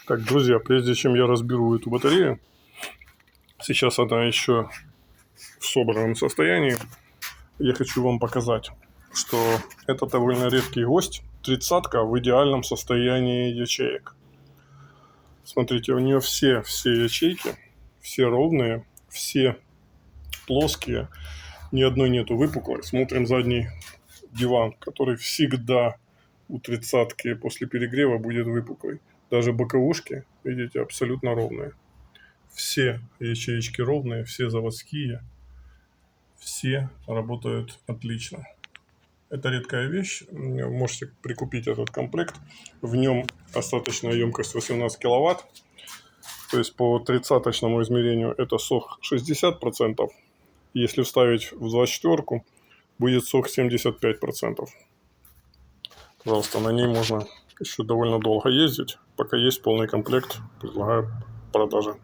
Так, друзья, прежде чем я разберу эту батарею, сейчас она еще в собранном состоянии, я хочу вам показать, что это довольно редкий гость, 30-ка в идеальном состоянии ячеек. Смотрите, у нее все ячейки, все ровные, все плоские, ни одной нету выпуклой. Смотрим задний диван, который всегда у 30-ки после перегрева будет выпуклый. Даже боковушки, видите, абсолютно ровные. Все ячеечки ровные, все заводские, все работают отлично. Это редкая вещь, можете прикупить этот комплект. В нем остаточная емкость 18 киловатт, то есть по 30-очному измерению это сох 60%. Если вставить в 24-ку, будет сох 75%. Пожалуйста, на ней можно еще довольно долго ездить. Пока есть полный комплект, предлагаю в продаже.